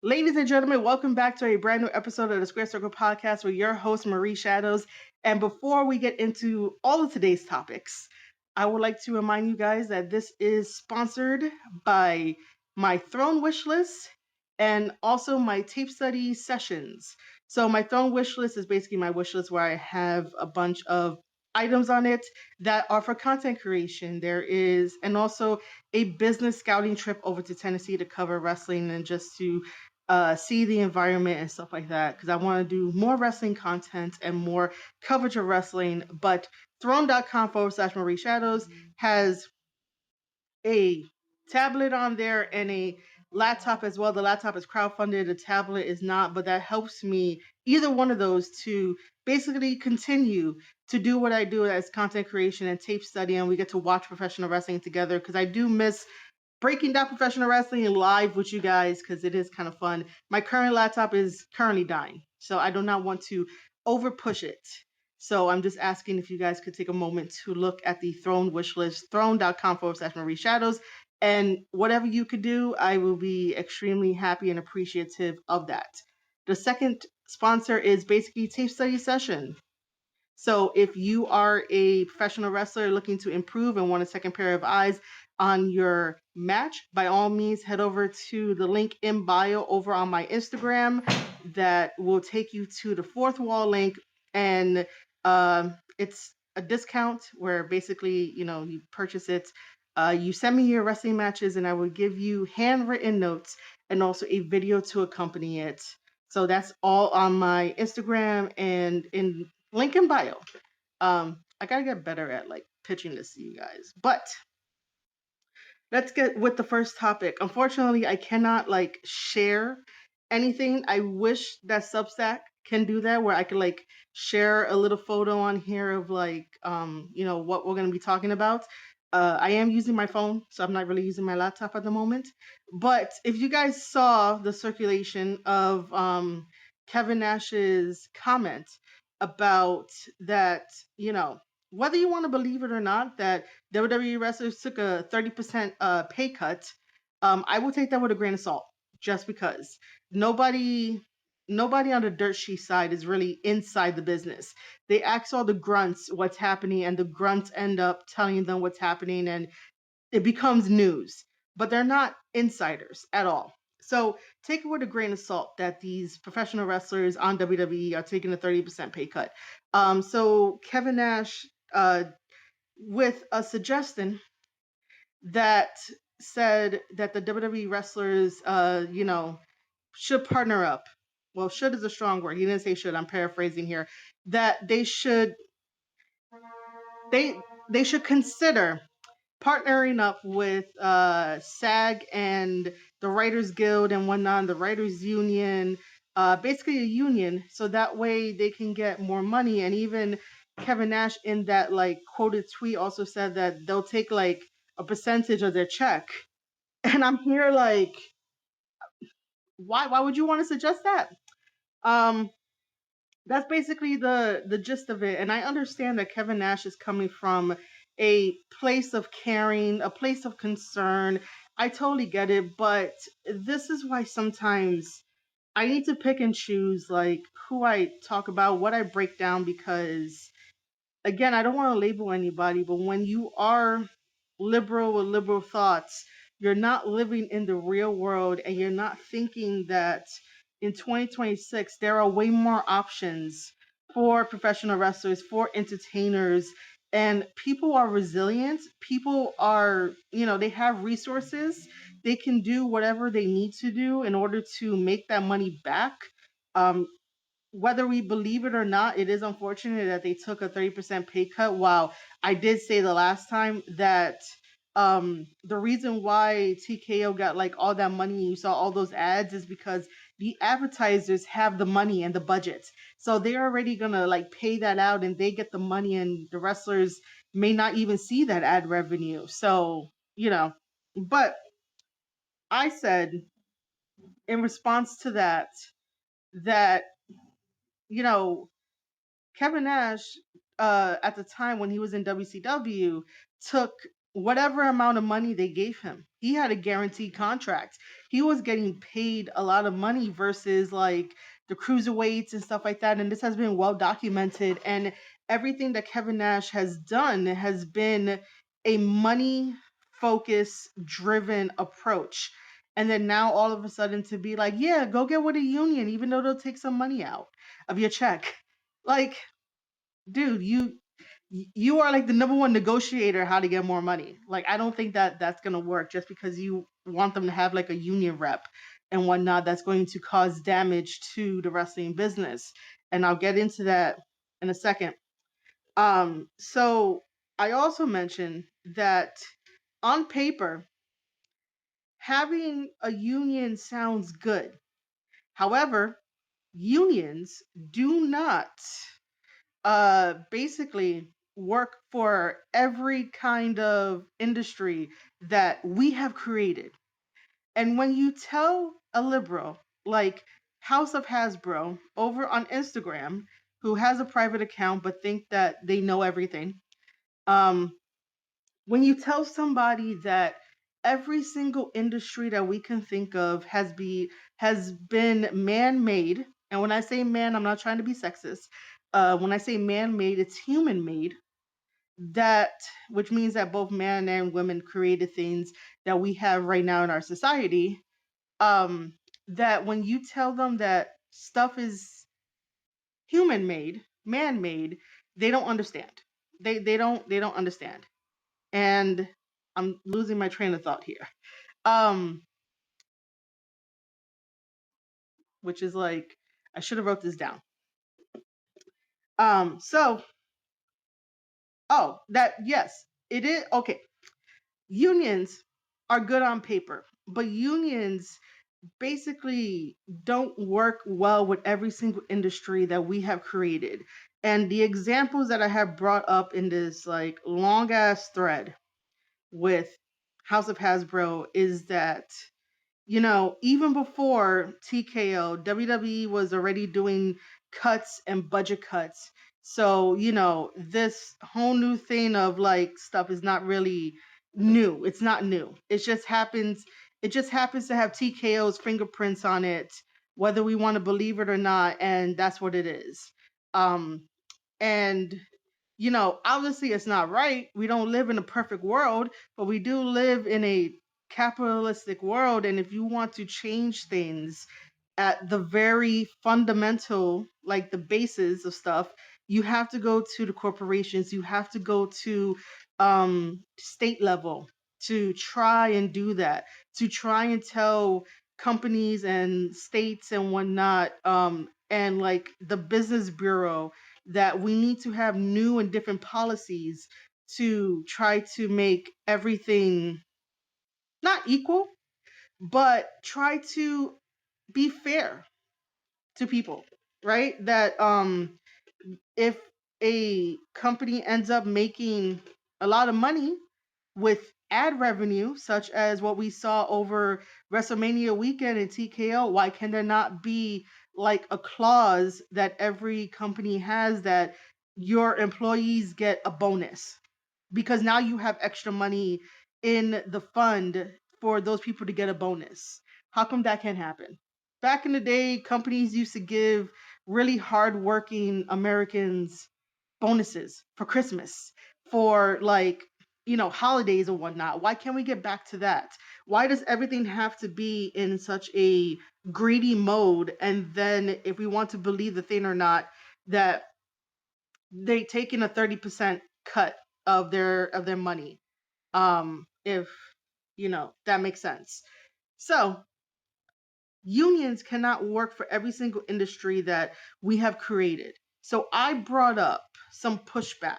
Ladies and gentlemen, welcome back to a brand new episode of the Square Circle Podcast with your host, Marie Shadows. And before we get into all of today's topics, I would like to remind you guys that this is sponsored by my Throne wish list and also my tape study sessions. So, my Throne wish list is basically my wish list where I have a bunch of items on it that are for content creation. There is, and also a business scouting trip over to Tennessee to cover wrestling and just to see the environment and stuff like that because I want to do more wrestling content and more coverage of wrestling. But throne.com/Marie Shadows has a tablet on there and a laptop as well. The laptop is crowdfunded, the tablet is not, but that helps me, either one of those, to basically continue to do what I do as content creation and tape study. And we get to watch professional wrestling together because I do miss breaking down professional wrestling live with you guys because it is kind of fun. My current laptop is currently dying, so I do not want to over push it. So I'm just asking if you guys could take a moment to look at the Throne wish list, throne.com/Marie Shadows. And whatever you could do, I will be extremely happy and appreciative of that. The second sponsor is basically Tape Study Session. So if you are a professional wrestler looking to improve and want a second pair of eyes on your match, by all means, head over to the link in bio over on my Instagram that will take you to the fourth wall link. And it's a discount where basically, you purchase it. You send me your wrestling matches and I will give you handwritten notes and also a video to accompany it. So that's all on my Instagram and in link in bio. I gotta get better at like pitching this to you guys. But let's get with the first topic. Unfortunately, I cannot like share anything. I wish that Substack can do that where I could like share a little photo on here of like what we're gonna be talking about. I am using my phone, so I'm not really using my laptop at the moment. But if you guys saw the circulation of Kevin Nash's comment about that, whether you want to believe it or not, that WWE wrestlers took a 30% pay cut, I will take that with a grain of salt, just because nobody nobody on the dirt sheet side is really inside the business. They ask all the grunts what's happening, and the grunts end up telling them what's happening, and it becomes news. But they're not insiders at all. So take it with a grain of salt that these professional wrestlers on WWE are taking a 30% pay cut. So Kevin Nash, with a suggestion that said that the WWE wrestlers, should partner up. Well, should is a strong word. He didn't say should. I'm paraphrasing here. That they should consider partnering up with SAG and the Writers Guild and whatnot, the Writers Union, basically a union, so that way they can get more money. And even Kevin Nash in that like quoted tweet also said that they'll take like a percentage of their check. And I'm here like, why would you want to suggest that? Um, that's basically the gist of it. And I understand that Kevin Nash is coming from a place of caring, a place of concern. I totally get it, but this is why sometimes I need to pick and choose like who I talk about, what I break down, because again, I don't want to label anybody, but when you are liberal with liberal thoughts, you're not living in the real world and you're not thinking that in 2026 there are way more options for professional wrestlers, for entertainers, and people are resilient. People are, they have resources. They can do whatever they need to do in order to make that money back. Um, whether we believe it or not, it is unfortunate that they took a 30% pay cut. While I did say the last time that the reason why TKO got like all that money, you saw all those ads, is because the advertisers have the money and the budget. So they're already gonna like pay that out and they get the money, and the wrestlers may not even see that ad revenue. So, but I said in response to that, you know, Kevin Nash, at the time when he was in WCW, took whatever amount of money they gave him. He had a guaranteed contract. He was getting paid a lot of money versus like the cruiserweights and stuff like that. And this has been well documented. And everything that Kevin Nash has done has been a money focus driven approach. And then now all of a sudden to be like, yeah, go get with a union, even though they'll take some money out of your check. Like, dude, you are like the number one negotiator how to get more money. Like, I don't think that that's gonna work just because you want them to have like a union rep and whatnot. That's going to cause damage to the wrestling business, and I'll get into that in a second. So I also mentioned that on paper, having a union sounds good. However, unions do not basically work for every kind of industry that we have created. And when you tell a liberal like House of Hasbro over on Instagram, who has a private account but think that they know everything, um, when you tell somebody that every single industry that we can think of has been man-made, and when I say man, I'm not trying to be sexist. When I say man-made, it's human-made. That which means that both man and women created things that we have right now in our society. Um, that when you tell them that stuff is human-made, man-made, they don't understand. They don't understand. And I'm losing my train of thought here. Um, which is like I should have wrote this down. So that yes, it is okay. Unions are good on paper, but unions basically don't work well with every single industry that we have created. And the examples that I have brought up in this like long ass thread with House of Hasbro is that even before TKO, WWE was already doing cuts and budget cuts. So, this whole new thing of like stuff is not really new. It's not new. It just happens to have TKO's fingerprints on it, whether we want to believe it or not, and that's what it is. Um and obviously it's not right. We don't live in a perfect world, but we do live in a capitalistic world. And if you want to change things at the very fundamental, like the basis of stuff, you have to go to the corporations, you have to go to state level to try and do that, to try and tell companies and states and whatnot, and like the business bureau, that we need to have new and different policies to try to make everything not equal, but try to be fair to people, right? That if a company ends up making a lot of money with ad revenue, such as what we saw over WrestleMania weekend in TKO, why can there not be like a clause that every company has that your employees get a bonus? Because now you have extra money in the fund for those people to get a bonus. How come that can't happen? Back in the day, companies used to give really hardworking Americans bonuses for Christmas, for like, holidays and whatnot. Why can't we get back to that? Why does everything have to be in such a greedy mode? And then if we want to believe the thing or not, that they take in a 30% cut of their money. If that makes sense. So unions cannot work for every single industry that we have created. So I brought up some pushback,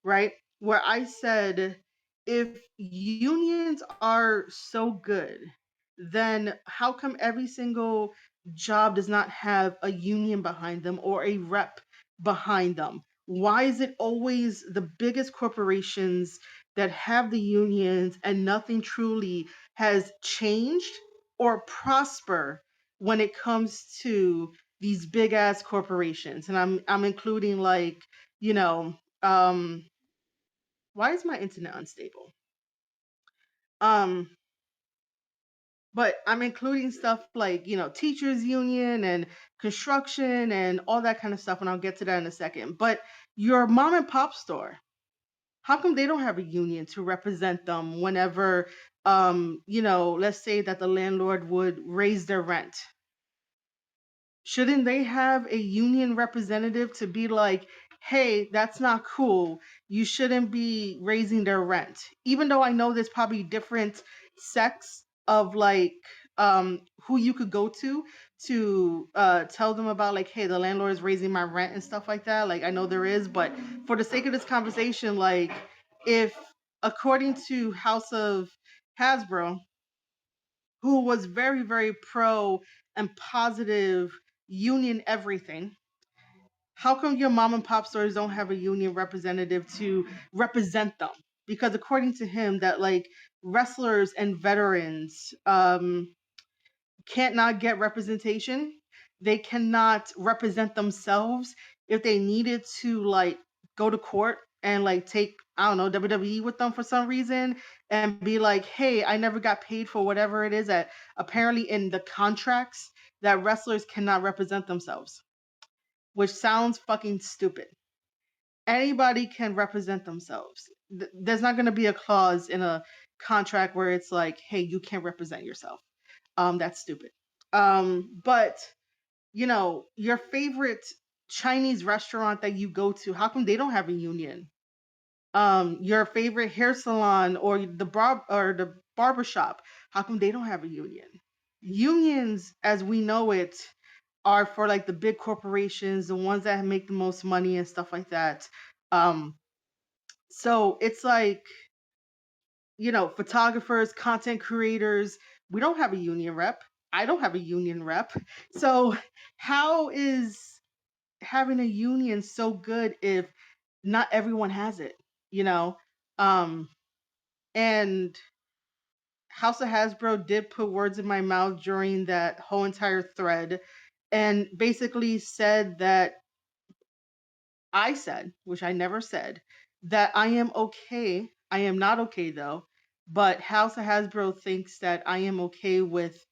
right? Where I said, if unions are so good, then how come every single job does not have a union behind them or a rep behind them? Why is it always the biggest corporations that have the unions and nothing truly has changed or prosper when it comes to these big ass corporations? And I'm including like, you know, um why is my internet unstable? Um, but I'm including stuff like, teachers union and construction and all that kind of stuff, and I'll get to that in a second. But your mom and pop store, how come they don't have a union to represent them whenever, let's say that the landlord would raise their rent? Shouldn't they have a union representative to be like, hey, that's not cool. You shouldn't be raising their rent. Even though I know there's probably different sects of like who you could go to tell them about like, hey, the landlord is raising my rent and stuff like that. Like I know there is, but for the sake of this conversation, like if according to House of Hasbro, who was very, very pro and positive union everything. How come your mom and pop stores don't have a union representative to represent them? Because according to him, that like wrestlers and veterans can't not get representation. They cannot represent themselves if they needed to like go to court and like take, I don't know, WWE with them for some reason and be like, hey, I never got paid for whatever it is that apparently in the contracts that wrestlers cannot represent themselves, which sounds fucking stupid. Anybody can represent themselves. There's not going to be a clause in a contract where it's like, hey, you can't represent yourself. That's stupid. But your favorite Chinese restaurant that you go to, how come they don't have a union? Your favorite hair salon or the barber shop, how come they don't have a union? Unions, as we know it, are for like the big corporations, the ones that make the most money and stuff like that. Um, so it's like, photographers, content creators, we don't have a union rep. I don't have a union rep. So how is having a union so good if not everyone has it, you know? Um, and House of Hasbro did put words in my mouth during that whole entire thread and basically said that I said, which I never said, that I am okay. I am not okay though, but House of Hasbro thinks that I am okay with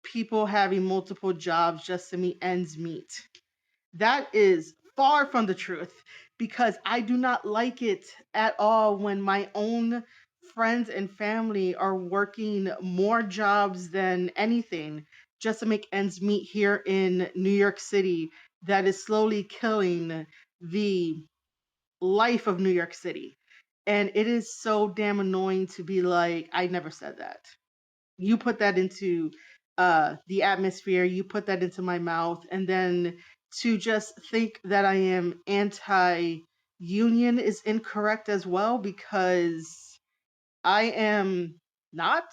people having multiple jobs just to meet ends meet. That is far from the truth because I do not like it at all when my own friends and family are working more jobs than anything just to make ends meet here in New York City that is slowly killing the life of New York City. And it is so damn annoying to be like, I never said that. You put that into the atmosphere, you put that into my mouth, and then to just think that I am anti union is incorrect as well because I am not,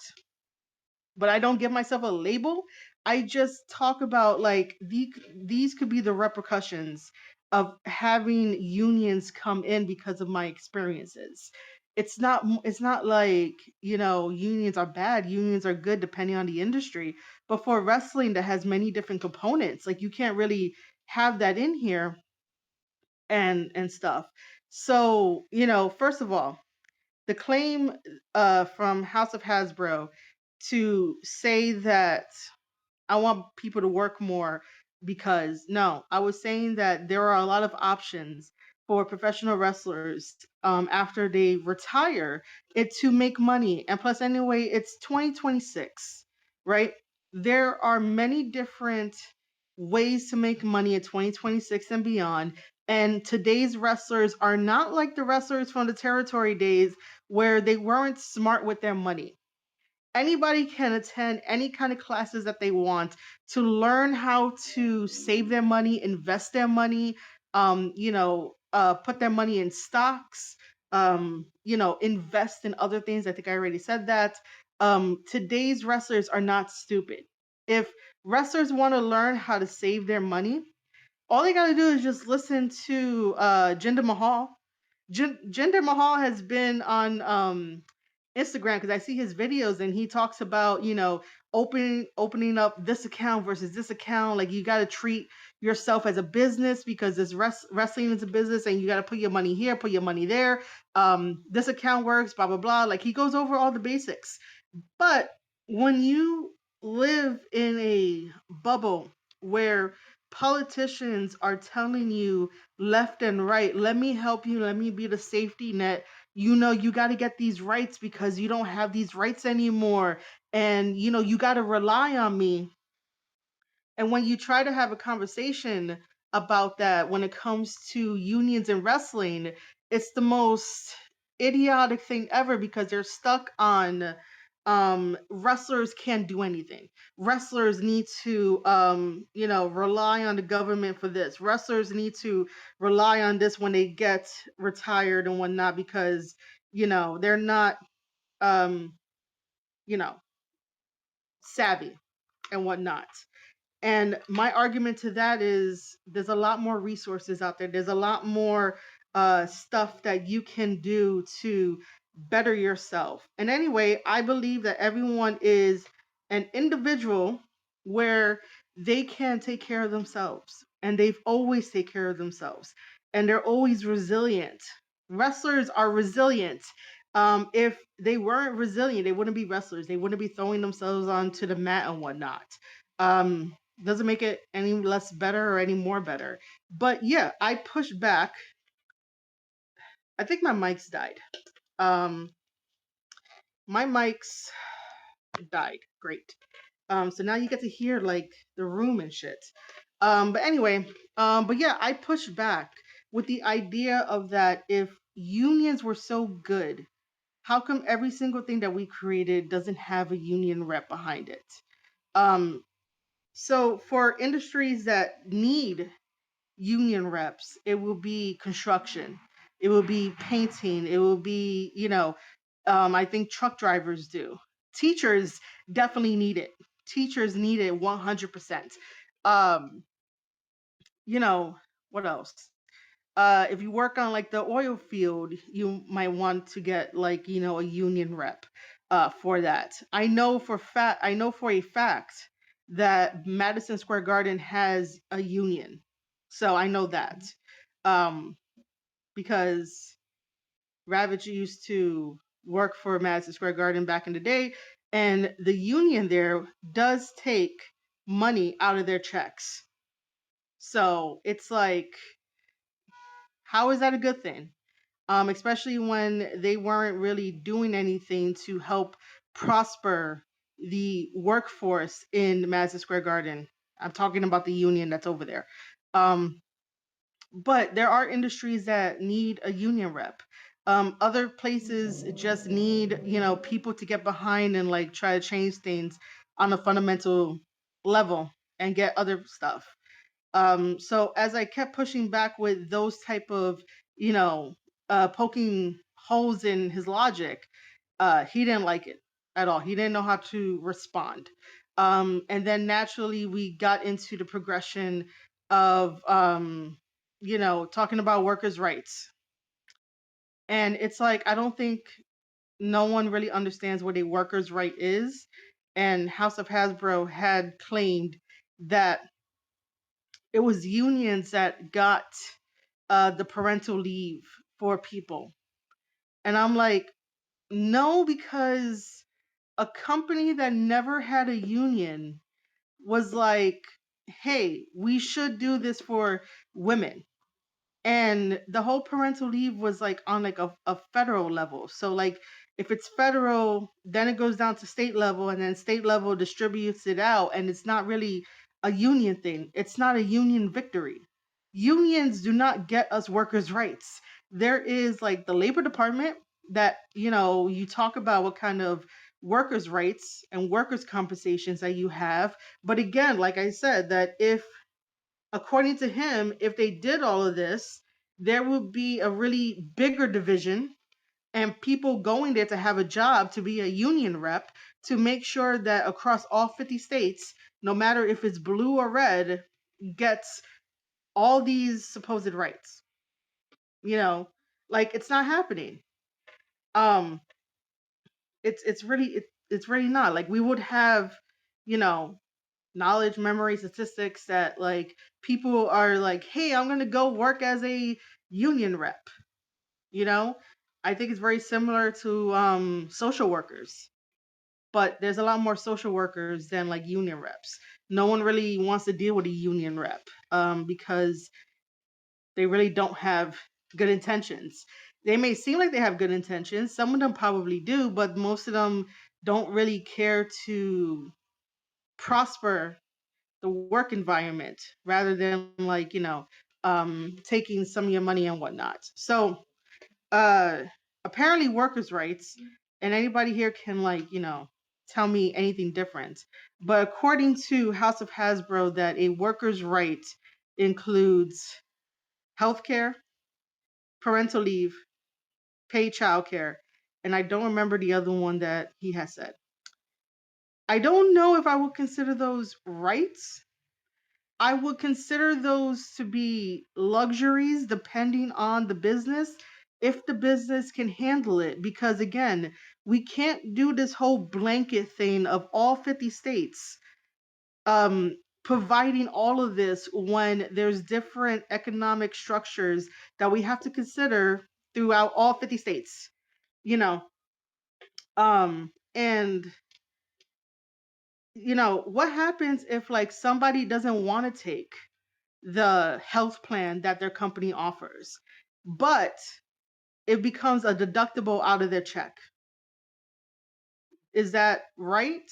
but I don't give myself a label. I just talk about like these could be the repercussions of having unions come in because of my experiences. It's not like, unions are bad, unions are good depending on the industry. But for wrestling that has many different components, like you can't really have that in here and stuff. So, first of all, the claim from House of Hasbro to say that I want people to work more because no, I was saying that there are a lot of options for professional wrestlers after they retire it to make money. And plus, anyway, it's 2026, right? There are many different ways to make money in 2026 and beyond. And today's wrestlers are not like the wrestlers from the territory days where they weren't smart with their money. Anybody can attend any kind of classes that they want to learn how to save their money, invest their money, put their money in stocks, invest in other things. I think I already said that. Today's wrestlers are not stupid. If wrestlers want to learn how to save their money, all they got to do is just listen to Jinder Mahal. Jinder Mahal has been on Instagram because I see his videos and he talks about, opening up this account versus this account. Like you got to treat yourself as a business because this wrestling is a business and you got to put your money here, put your money there. This account works, blah blah blah. Like he goes over all the basics. But when you live in a bubble where politicians are telling you left and right, let me help you, let me be the safety net, you got to get these rights because you don't have these rights anymore. And, you got to rely on me. And when you try to have a conversation about that, when it comes to unions in wrestling, it's the most idiotic thing ever because they're stuck on wrestlers can't do anything. Wrestlers need to rely on the government for this. Wrestlers need to rely on this when they get retired and whatnot because they're not um you know savvy and whatnot. And my argument to that is there's a lot more resources out there. There's a lot more stuff that you can do to better yourself. And anyway, I believe that everyone is an individual where they can take care of themselves. And they've always take care of themselves. And they're always resilient. Wrestlers are resilient. If they weren't resilient, they wouldn't be wrestlers. They wouldn't be throwing themselves onto the mat and whatnot. Doesn't make it any less better or any more better. But yeah, I pushed back. I think my mics died. Um, my mics died. Great. So now you get to hear like the room and shit. But anyway, but yeah, I pushed back with the idea of that if unions were so good, how come every single thing that we created doesn't have a union rep behind it? Um, so for industries that need union reps, it will be construction, it will be painting, it will be, I think truck drivers do. Teachers definitely need it. Teachers need it 100%. Um, you know, what else? If you work on like the oil field, you might want to get like, a union rep for that. I know for a fact that Madison Square Garden has a union. So I know that. Um, because Ravage used to work for Madison Square Garden back in the day, and the union there does take money out of their checks. So it's like, how is that a good thing? Especially when they weren't really doing anything to help prosper the workforce in Madison Square Garden. I'm talking about the union that's over there. Um, but there are industries that need a union rep. Other places just need, people to get behind and like try to change things on a fundamental level and get other stuff. So as I kept pushing back with those type of, you know, poking holes in his logic, he didn't like it at all. He didn't know how to respond. And then naturally we got into the progression of, talking about workers' rights. And it's like, I don't think no one really understands what a workers' right is. And House of Hasbro had claimed that it was unions that got the parental leave for people. And I'm like, no, because a company that never had a union was like, hey, we should do this for women. And the whole parental leave was like on like a federal level. So like if it's federal, then it goes down to state level and then state level distributes it out, and it's not really a union thing. It's not a union victory. Unions do not get us workers' rights. There is like the labor department that, you talk about what kind of workers' rights and workers' compensations that you have. But again, like I said, that if according to him, if they did all of this, there would be a really bigger division and people going there to have a job to be a union rep to make sure that across all 50 states, no matter if it's blue or red, gets all these supposed rights. You know, like it's not happening. Um, it's really not. Like we would have, you know, knowledge, memory, statistics that like people are like, hey, I'm gonna go work as a union rep. You know, I think it's very similar to social workers. but there's a lot more social workers than like union reps. No one really wants to deal with a union rep, because they really don't have good intentions. They may seem like they have good intentions. Some of them probably do, but most of them don't really care to prosper the work environment rather than like, taking some of your money and whatnot. So uh apparently workers' rights, and anybody here can like, tell me anything different. But according to House of Hasbro, that a worker's right includes healthcare, parental leave, paid childcare, and I don't remember the other one that he has said. I don't know if I would consider those rights. I would consider those to be luxuries depending on the business, if the business can handle it. Because again, we can't do this whole blanket thing of all 50 states um, providing all of this when there's different economic structures that we have to consider throughout all 50 states. You know, and what happens if like somebody doesn't want to take the health plan that their company offers, but it becomes a deductible out of their check? Is that right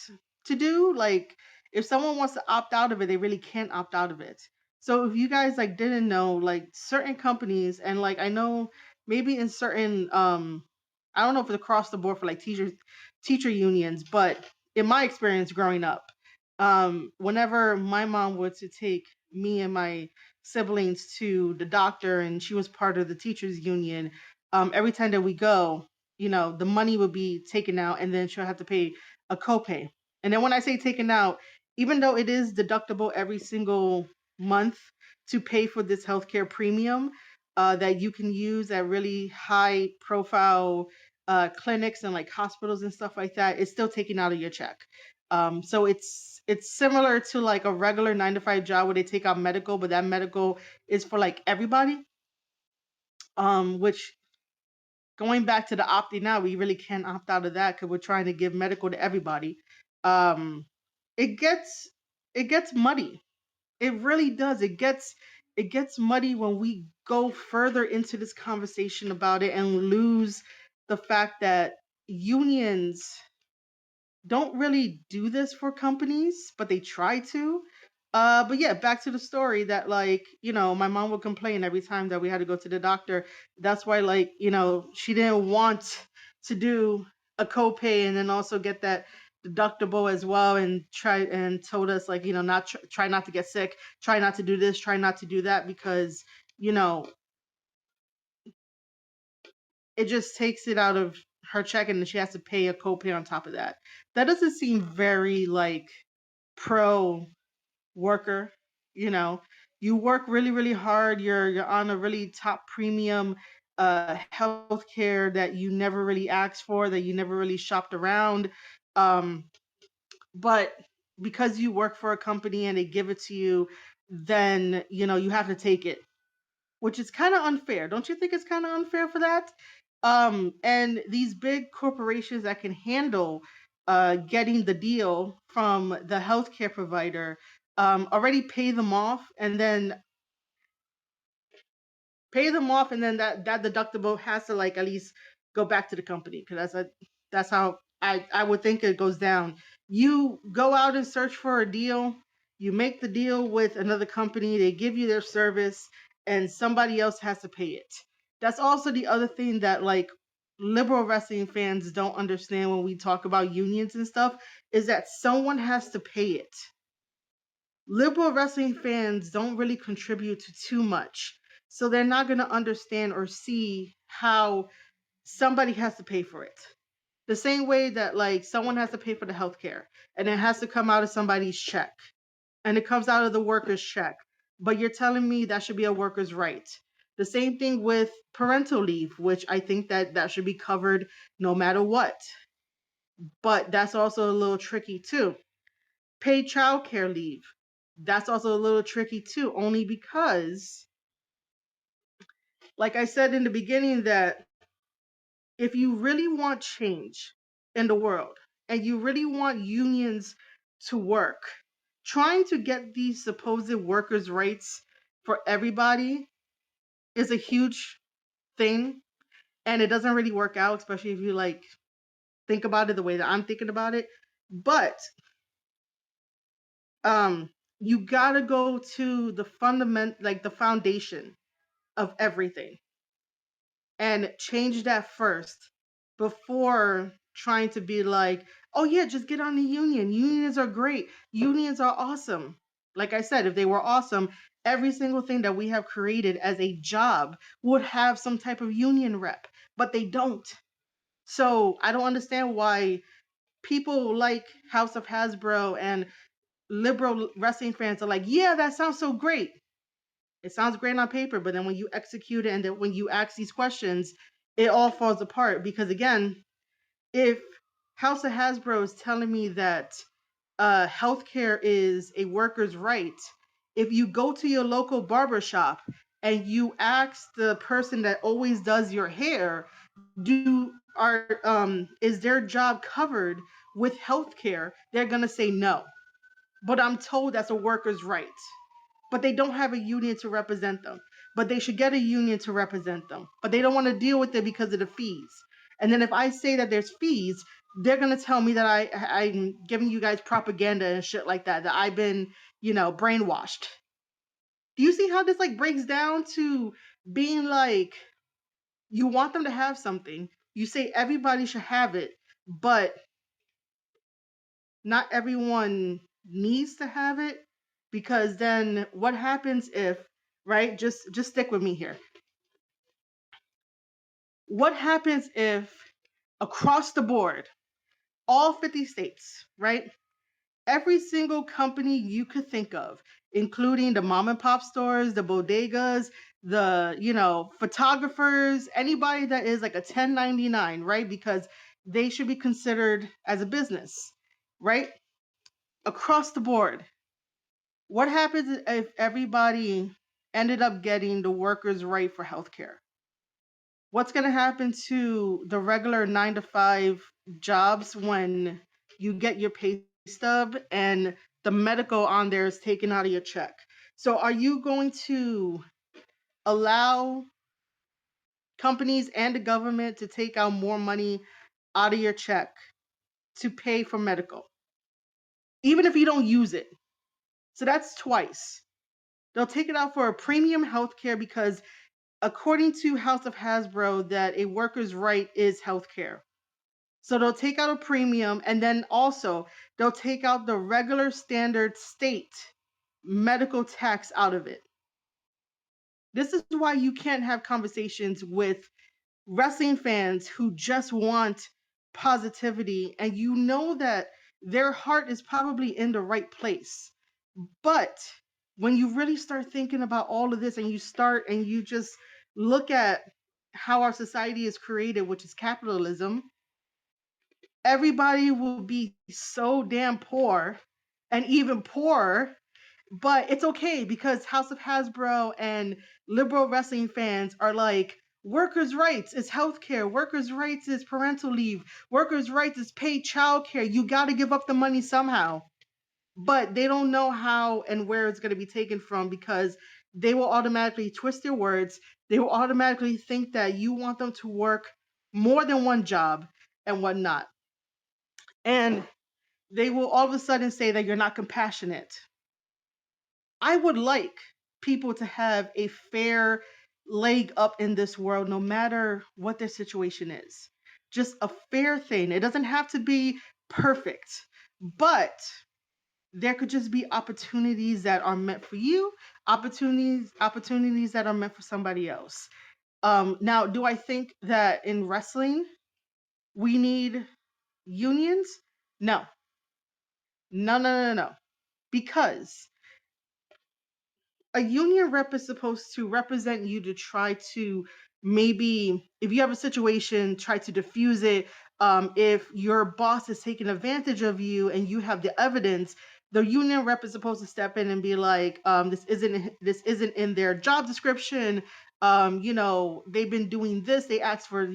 to do? Like, if someone wants to opt out of it, they really can't opt out of it. So if you guys like didn't know, like certain companies, and like I know maybe in certain I don't know if it's across the board for like teacher unions, but in my experience growing up, whenever my mom would to take me and my siblings to the doctor, and she was part of the teachers union, every time that we go, the money would be taken out, and then she'll have to pay a copay. And then when I say taken out, even though it is deductible every single month to pay for this healthcare premium, that you can use at really high profile clinics and like hospitals and stuff like that, it's still taken out of your check. So it's similar to like a regular 9 to 5 job where they take out medical, but that medical is for like everybody. Which, going back to the opting out, we really can't opt out of that because we're trying to give medical to everybody. Um, it gets it gets muddy. It really does. It gets muddy when we go further into this conversation about it and lose the fact that unions don't really do this for companies, but they try to. But yeah, back to the story that like, my mom would complain every time that we had to go to the doctor. That's why like, she didn't want to do a copay and then also get that deductible as well, and told us like, not try not to get sick, try not to do this, try not to do that, because, you know, it just takes it out of her check and then she has to pay a copay on top of that. That doesn't seem very like pro worker. you know you work really really hard, you're on a really top premium healthcare that you never really asked for, that you never really shopped around, um but because you work for a company and they give it to you, then you have to take it, which is kind of unfair. Don't you think it's kind of unfair for that? And these big corporations that can handle getting the deal from the healthcare provider already pay them off, and then that deductible has to like at least go back to the company, because that's how I would think it goes down. You go out and search for a deal, you make the deal with another company, they give you their service, and somebody else has to pay it. That's also the other thing that like liberal wrestling fans don't understand when we talk about unions and stuff, is that someone has to pay it. Liberal wrestling fans don't really contribute to too much. So they're not going to understand or see how somebody has to pay for it. The same way that like someone has to pay for the healthcare and it has to come out of somebody's check, and it comes out of the worker's check. But you're telling me that should be a worker's right. The same thing with parental leave, which I think that should be covered no matter what. But that's also a little tricky too. Paid childcare leave, that's also a little tricky too, only because, like I said in the beginning, that if you really want change in the world, and you really want unions to work, trying to get these supposed workers' rights for everybody is a huge thing, and it doesn't really work out, especially if you like think about it the way that I'm thinking about it. But um you gotta go to the fundament, like the foundation of everything, and change that first before trying to be like, oh yeah, just get on the union. Unions are great. Unions are awesome. Like I said, if they were awesome, every single thing that we have created as a job would have some type of union rep, but they don't. So I don't understand why people like House of Hasbro and liberal wrestling fans are like, yeah, that sounds so great. It sounds great on paper, but then when you execute it and then when you ask these questions, it all falls apart. Because again, if House of Hasbro is telling me that healthcare is a worker's right, if you go to your local barber shop and you ask the person that always does your hair, is their job covered with healthcare? They're gonna say no. But I'm told that's a worker's right, but they don't have a union to represent them. But they should get a union to represent them. But they don't want to deal with it because of the fees. And then if I say that there's fees, they're gonna tell me that I'm giving you guys propaganda and shit like that. That I've been, brainwashed. Do you see how this like breaks down to being like you want them to have something? You say everybody should have it, but not everyone needs to have it, because then what happens if, right, just stick with me here, what happens if across the board, all 50 states, right, every single company you could think of, including the mom and pop stores, the bodegas, the photographers, anybody that is like a 1099, right, because they should be considered as a business, right, across the board, what happens if everybody ended up getting the workers' right for healthcare? What's going to happen to the regular 9 to 5 jobs when you get your pay stub and the medical on there is taken out of your check? So, are you going to allow companies and the government to take out more money out of your check to pay for medical, even if you don't use it? So, that's twice. They'll take it out for a premium healthcare because according to House of Hasbro, that a worker's right is healthcare. So they'll take out a premium, and then also they'll take out the regular standard state medical tax out of it. This is why you can't have conversations with wrestling fans who just want positivity, and you know that their heart is probably in the right place. But when you really start thinking about all of this and you just look at how our society is created, which is capitalism, everybody will be so damn poor and even poorer. But it's okay because House of Hasbro and liberal wrestling fans are like, workers' rights is healthcare, workers' rights is parental leave, workers' rights is paid childcare. You got to give up the money somehow. But they don't know how and where it's going to be taken from, because they will automatically twist their words. They will automatically think that you want them to work more than one job and whatnot. And they will all of a sudden say that you're not compassionate. I would like people to have a fair leg up in this world, no matter what their situation is. Just a fair thing. It doesn't have to be perfect, but there could just be opportunities that are meant for you, opportunities that are meant for somebody else. Now, do I think that in wrestling we need unions? No, no, no, no, no. Because a union rep is supposed to represent you to try to, maybe if you have a situation, try to diffuse it. If your boss is taking advantage of you and you have the evidence, the union rep is supposed to step in and be like, this isn't in their job description. they've been doing this, they ask for,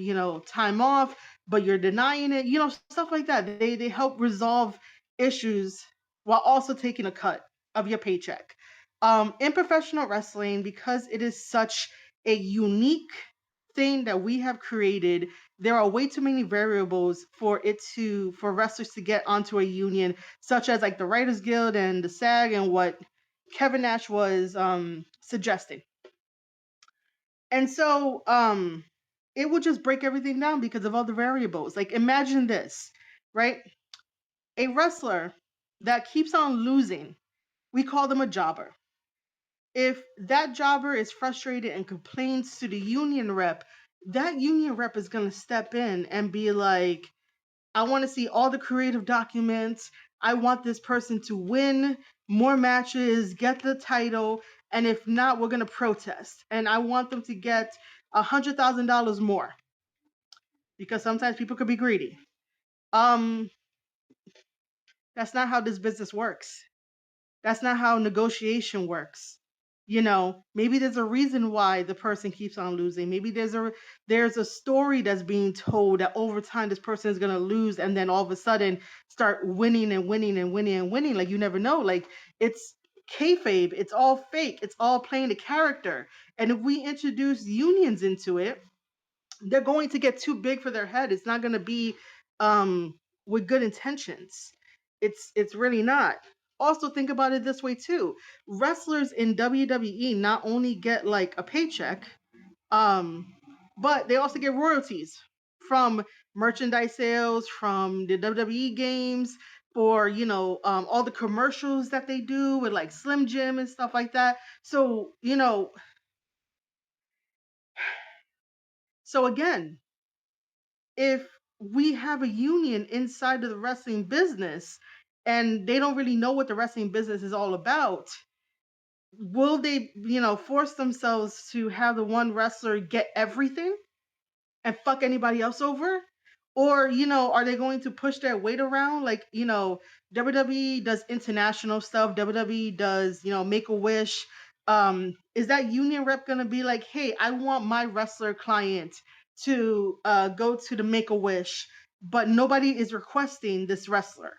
time off, but you're denying it, stuff like that. They help resolve issues while also taking a cut of your paycheck. In professional wrestling, because it is such a unique thing that we have created, there are way too many variables for wrestlers to get onto a union, such as like the Writers Guild and the SAG and what Kevin Nash was suggesting. And so it would just break everything down because of all the variables. Like imagine this, right? A wrestler that keeps on losing, we call them a jobber. If that jobber is frustrated and complains to the union rep, that union rep is going to step in and be like, I want to see all the creative documents. I want this person to win more matches, get the title, and if not, we're going to protest. And I want them to get $100,000 more, because sometimes people could be greedy. That's not how this business works. That's not how negotiation works. Maybe there's a reason why the person keeps on losing. Maybe there's a story that's being told that over time this person is gonna lose and then all of a sudden start winning and winning and winning and winning. Like you never know. Like it's kayfabe. It's all fake. It's all playing the character. And if we introduce unions into it, they're going to get too big for their head. It's not going to be with good intentions. It's really not. Also, think about it this way too. Wrestlers in WWE not only get like a paycheck, but they also get royalties from merchandise sales, from the WWE games, for all the commercials that they do with like Slim Jim and stuff like that. So again, if we have a union inside of the wrestling business and they don't really know what the wrestling business is all about, will they, force themselves to have the one wrestler get everything and fuck anybody else over? Or, are they going to push their weight around? Like, WWE does international stuff. WWE does, Make a Wish. Is that union rep going to be like, hey, I want my wrestler client to go to the Make a Wish, but nobody is requesting this wrestler.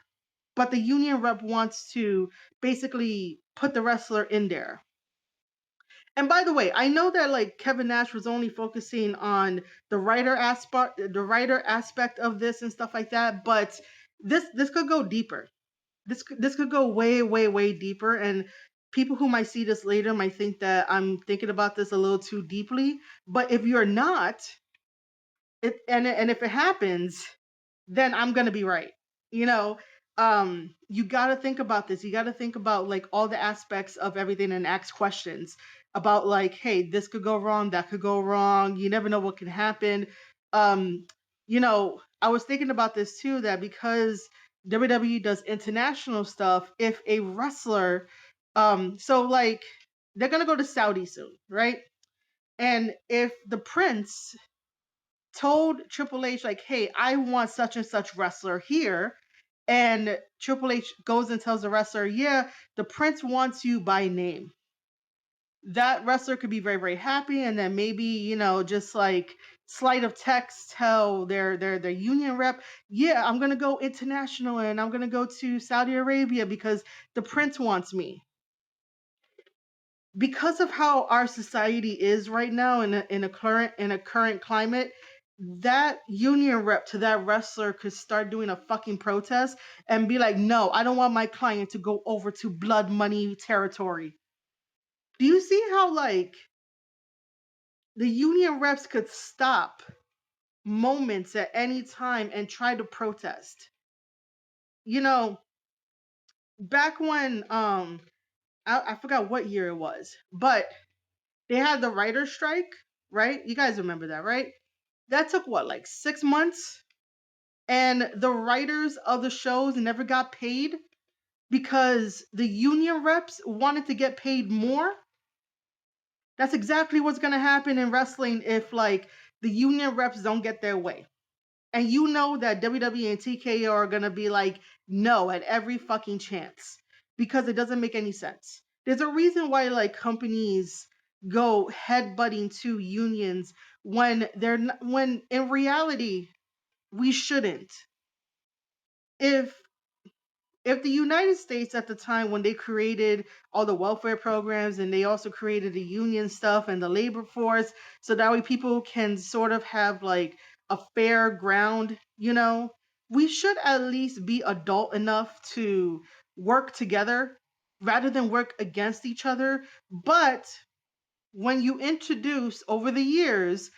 But the union rep wants to basically put the wrestler in there. And by the way, I know that like Kevin Nash was only focusing on the writer aspect of this and stuff like that, but this could go deeper. This could go way, way, way deeper, and people who might see this later might think that I'm thinking about this a little too deeply. But if you're not, and if it happens, then I'm gonna be right. You know, you gotta think about this. You gotta think about like all the aspects of everything and ask questions about like, hey, this could go wrong, that could go wrong. You never know what can happen. Um, I was thinking about this too, that because WWE does international stuff, if a wrestler, so like they're gonna go to Saudi soon, right? And if the prince told Triple H like, "Hey, I want such and such wrestler here," and Triple H goes and tells the wrestler, "Yeah, the Prince wants you by name." That wrestler could be very, very happy, and then maybe just like sleight of text tell their union rep, "Yeah, I'm gonna go international and I'm gonna go to Saudi Arabia because the Prince wants me." Because of how our society is right now in a current climate, that union rep to that wrestler could start doing a fucking protest and be like, "No, I don't want my client to go over to blood money territory." Do you see how like the union reps could stop moments at any time and try to protest? You know, back when I forgot what year it was, but they had the writer's strike, right? You guys remember that, right? That took what, like 6 months? And the writers of the shows never got paid because the union reps wanted to get paid more. That's exactly what's going to happen in wrestling if like the union reps don't get their way. And you know that WWE and TKO are going to be like, no, at every fucking chance, because it doesn't make any sense. There's a reason why like companies go headbutting to unions when when in reality we shouldn't. If the United States at the time when they created all the welfare programs and they also created the union stuff and the labor force, so that way people can sort of have like a fair ground, we should at least be adult enough to work together rather than work against each other. But when you introduce over the years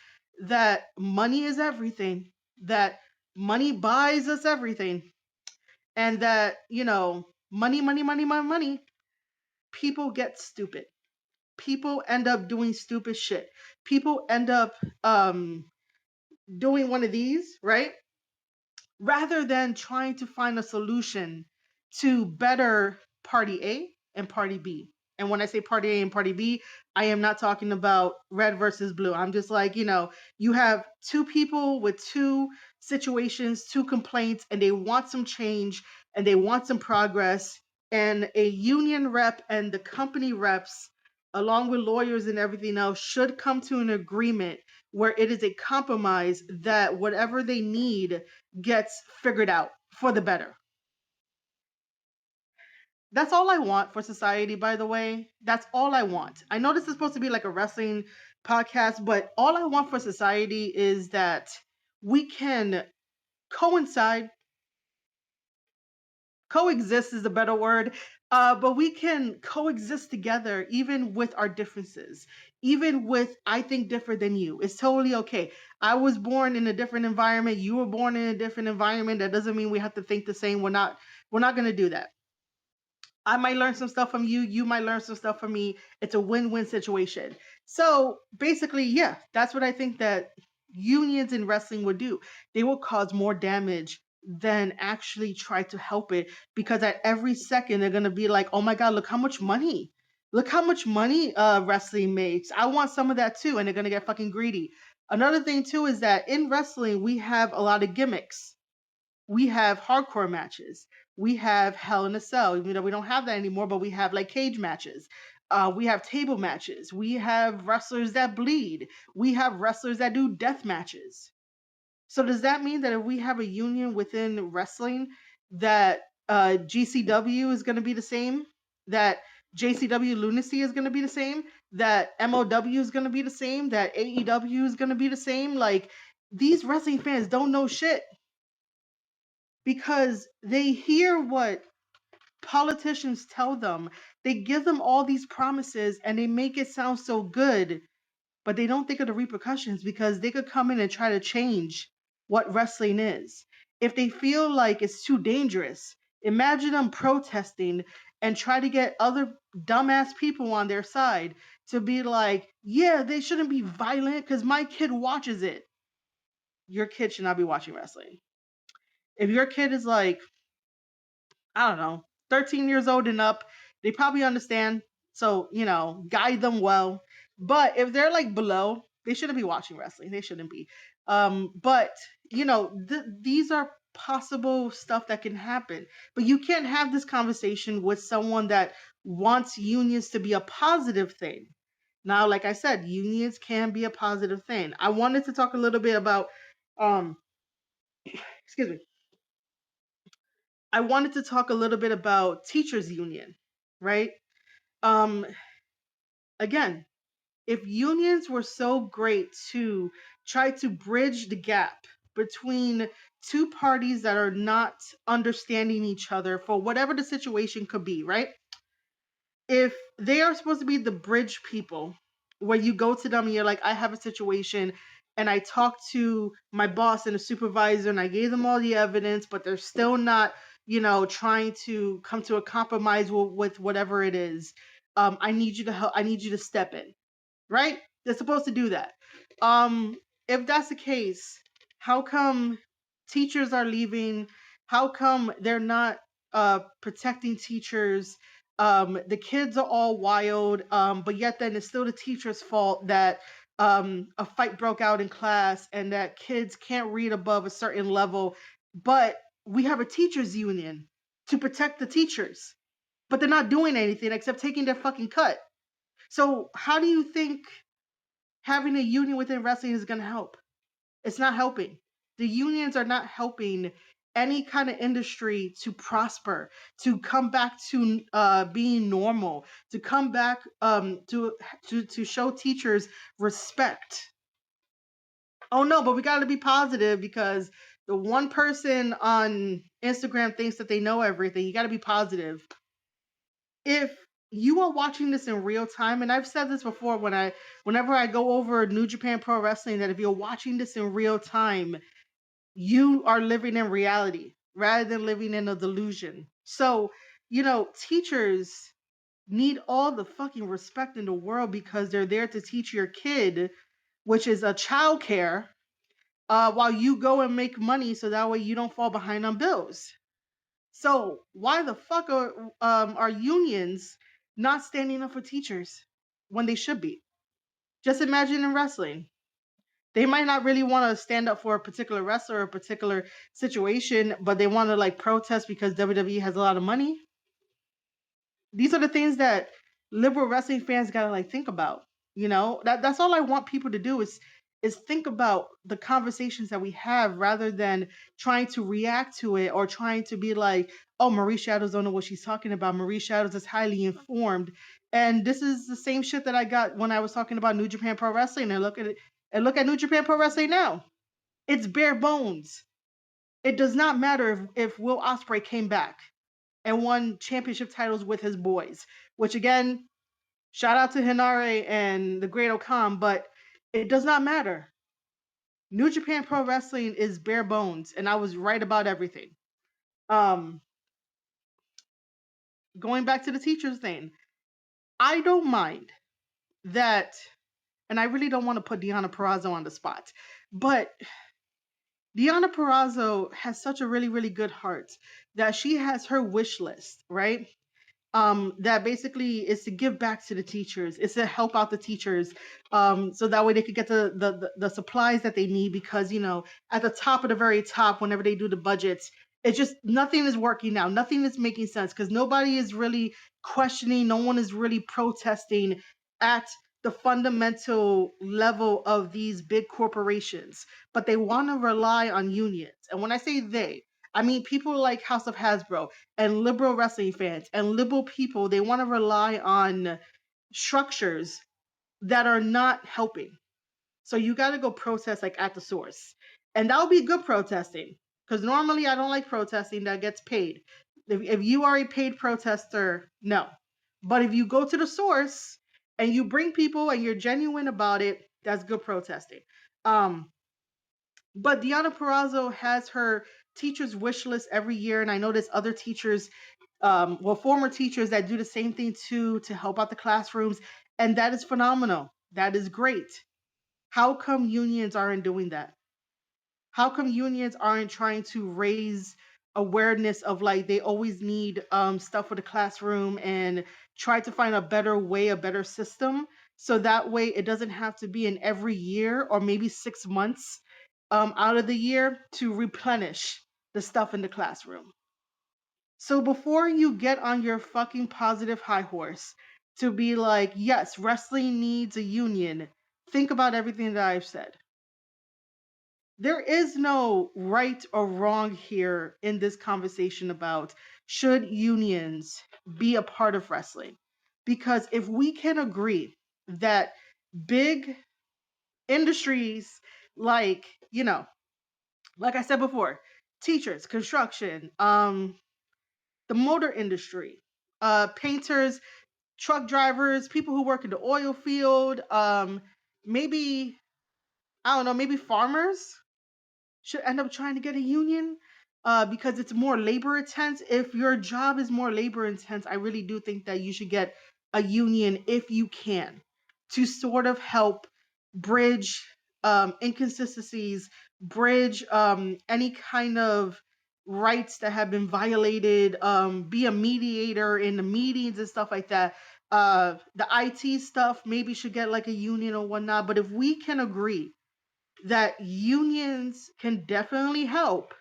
that money is everything, that money buys us everything, and that money, money, money, money, money, people get stupid. People end up doing stupid shit. People end up doing one of these, right? Rather than trying to find a solution to better party A and party B. And when I say party A and party B, I am not talking about red versus blue. I'm just like, you have two people with two situations, two complaints, and they want some change and they want some progress. And a union rep and the company reps, along with lawyers and everything else, should come to an agreement where it is a compromise that whatever they need gets figured out for the better. That's all I want for society, by the way. That's all I want. I know this is supposed to be like a wrestling podcast, but all I want for society is that we can coincide, coexist is a better word, but we can coexist together even with our differences, even with I think different than you. It's totally okay. I was born in a different environment, you were born in a different environment. That doesn't mean we have to think the same. We're not going to do that. I might learn some stuff from you. You might learn some stuff from me. It's a win-win situation. So basically, yeah, that's what I think that unions in wrestling would do. They will cause more damage than actually try to help it, because at every second they're gonna be like, "Oh my God, look how much money! Look how much money wrestling makes. I want some of that too," and they're gonna get fucking greedy. Another thing too is that in wrestling we have a lot of gimmicks. We have hardcore matches. We have Hell in a Cell, even though we don't have that anymore, but we have like cage matches. We have table matches. We have wrestlers that bleed. We have wrestlers that do death matches. So does that mean that if we have a union within wrestling, that GCW is going to be the same? That JCW Lunacy is going to be the same? That MOW is going to be the same? That AEW is going to be the same? Like, these wrestling fans don't know shit, because they hear what politicians tell them. They give them all these promises and they make it sound so good, but they don't think of the repercussions, because they could come in and try to change what wrestling is. If they feel like it's too dangerous, imagine them protesting and try to get other dumbass people on their side to be like, yeah, they shouldn't be violent because my kid watches it. Your kid should not be watching wrestling. If your kid is like, I don't know, 13 years old and up, they probably understand. So, guide them well. But if they're like below, they shouldn't be watching wrestling. They shouldn't be. But, these are possible stuff that can happen. But you can't have this conversation with someone that wants unions to be a positive thing. Now, like I said, unions can be a positive thing. I wanted to talk a little bit about, um, excuse me, I wanted to talk a little bit about teachers union, right? Um, Again, if unions were so great to try to bridge the gap between two parties that are not understanding each other for whatever the situation could be, right? If they are supposed to be the bridge people, where you go to them and you're like, I have a situation, and I talked to my boss and a supervisor and I gave them all the evidence, but they're still not, trying to come to a compromise with whatever it is. I need you to help. I need you to step in, right? They're supposed to do that. Um, if that's the case, how come teachers are leaving? How come they're not protecting teachers? The kids are all wild, but yet then it's still the teacher's fault that a fight broke out in class and that kids can't read above a certain level. But we have a teachers union to protect the teachers, but they're not doing anything except taking their fucking cut. So how do you think having a union within wrestling is going to help? It's not helping. The unions are not helping any kind of industry to prosper, to come back to being normal, to come back to show teachers respect. Oh no, but we got to be positive because the one person on Instagram thinks that they know everything. You got to be positive. If you are watching this in real time, and I've said this before whenever I go over New Japan Pro Wrestling, that if you're watching this in real time, you are living in reality rather than living in a delusion. So, teachers need all the fucking respect in the world because they're there to teach your kid, which is a child care, while you go and make money so that way you don't fall behind on bills. So why the fuck are unions not standing up for teachers when they should be? Just imagine in wrestling. They might not really want to stand up for a particular wrestler or a particular situation, but they want to like protest because WWE has a lot of money. These are the things that liberal wrestling fans gotta like think about. That's all I want people to do is think about the conversations that we have rather than trying to react to it or trying to be like, oh, Marie Shadows don't know what she's talking about. Marie Shadows is highly informed. And this is the same shit that I got when I was talking about New Japan Pro Wrestling, and look at it and look at New Japan Pro Wrestling now. It's bare bones. It does not matter if Will Ospreay came back and won championship titles with his boys, which again, shout out to Hinare and the Great Okan, but it does not matter. New Japan Pro Wrestling is bare bones, and I was right about everything. Um, Going back to the teachers thing, I don't mind that, and I really don't want to put Deonna Purrazzo on the spot, but Deonna Purrazzo has such a really, really good heart that she has her wish list, right? That basically is to give back to the teachers. It's to help out the teachers, so that way they could get the supplies that they need. Because at the top of the very top, whenever they do the budgets, it's just nothing is working now. Nothing is making sense because nobody is really questioning. No one is really protesting at the fundamental level of these big corporations, but they want to rely on unions. And when I say they, I mean people like House of Hasbro and liberal wrestling fans and liberal people. They want to rely on structures that are not helping. So you got to go protest like at the source, and that'll be good protesting. Because normally I don't like protesting that gets paid. If you are a paid protester, no. But if you go to the source and you bring people and you're genuine about it, that's good protesting. Um, but Deonna Purrazzo has her teachers wish list every year, and I know there's other teachers, former teachers that do the same thing too to help out the classrooms, and that is phenomenal. That is great. How come unions aren't doing that? How come unions aren't trying to raise awareness of like they always need stuff for the classroom and try to find a better way, a better system, so that way it doesn't have to be in every year or maybe 6 months out of the year to replenish the stuff in the classroom. So before you get on your fucking positive high horse to be like, yes, wrestling needs a union, think about everything that I've said. There is no right or wrong here in this conversation about should unions be a part of wrestling. Because if we can agree that big industries like, like I said before, teachers, construction, the motor industry, painters, truck drivers, people who work in the oil field, maybe, I don't know, maybe farmers should end up trying to get a union because it's more labor intense. If your job is more labor intense, I really do think that you should get a union if you can to sort of help bridge inconsistencies, bridge any kind of rights that have been violated, be a mediator in the meetings and stuff like that. The IT stuff maybe should get like a union or whatnot. But if we can agree that unions can definitely help,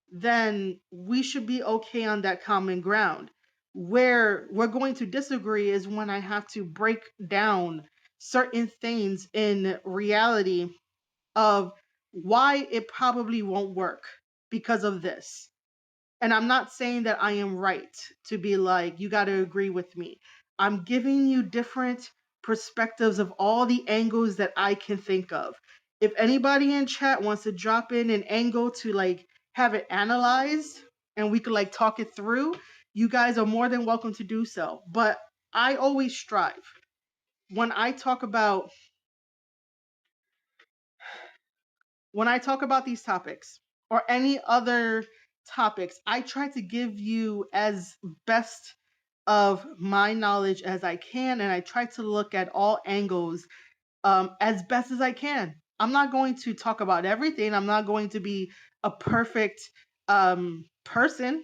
then we should be okay on that common ground. Where we're going to disagree is when I have to break down certain things in reality of why it probably won't work because of this. And I'm not saying that I am right to be like, you got to agree with me. I'm giving you different perspectives of all the angles that I can think of. If anybody in chat wants to drop in an angle to like have it analyzed and we could like talk it through, you guys are more than welcome to do so. But I always strive when I talk about these topics or any other topics, I try to give you as best of my knowledge as I can, and I try to look at all angles as best as I can. I'm not going to talk about everything. I'm not going to be a perfect person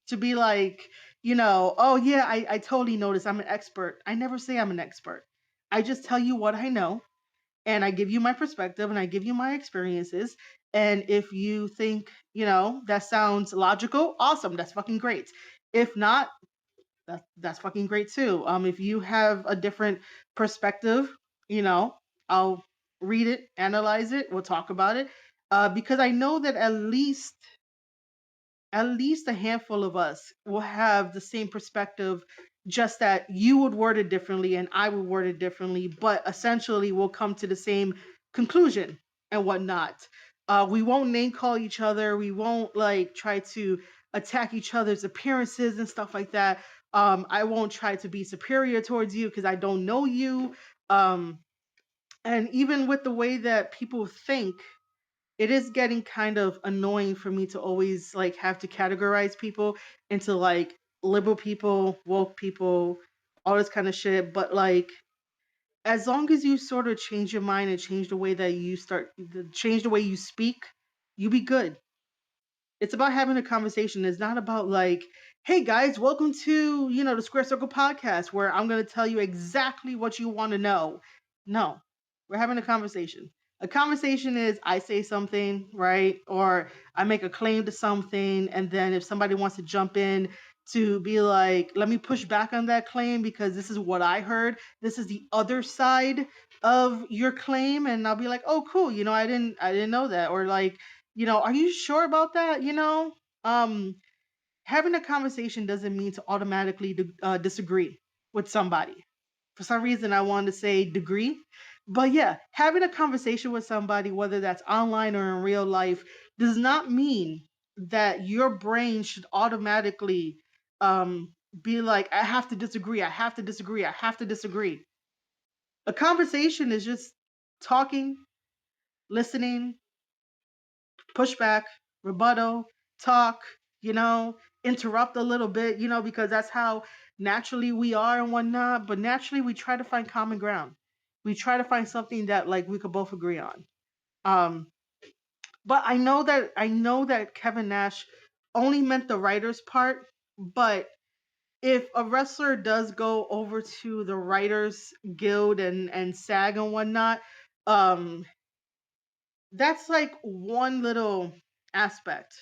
to be like, oh yeah, I totally noticed I'm an expert. I never say I'm an expert. I just tell you what I know, and I give you my perspective and I give you my experiences. And if you think, that sounds logical, awesome. That's fucking great. If not, that's fucking great too. If you have a different perspective, I'll read it, analyze it, we'll talk about it. Because I know that at least a handful of us will have the same perspective, just that you would word it differently and I would word it differently, but essentially we'll come to the same conclusion and whatnot. We won't name call each other. We won't like try to attack each other's appearances and stuff like that. I won't try to be superior towards you because I don't know you. Um, and even with the way that people think, it is getting kind of annoying for me to always like have to categorize people into like liberal people, woke people, all this kind of shit. But like, as long as you sort of change your mind and change the way that change the way you speak, you be good. It's about having a conversation. It's not about like, hey guys, welcome to, the Square Circle podcast where I'm going to tell you exactly what you want to know. No, we're having a conversation. A conversation is I say something, right? Or I make a claim to something. And then if somebody wants to jump in to be like, let me push back on that claim because this is what I heard. This is the other side of your claim. And I'll be like, oh, cool. I didn't know that. Or like, are you sure about that? Um, Having a conversation doesn't mean to automatically disagree with somebody. For some reason, I wanted to say degree. But yeah, having a conversation with somebody, whether that's online or in real life, does not mean that your brain should automatically um, be like, I have to disagree, I have to disagree, I have to disagree. A conversation is just talking, listening, pushback, rebuttal, talk, you know, interrupt a little bit, because that's how naturally we are and whatnot. But naturally, we try to find common ground. We try to find something that like we could both agree on. Um, but I know that Kevin Nash only meant the writers part. But if a wrestler does go over to the Writers Guild and SAG and whatnot, um, that's like one little aspect.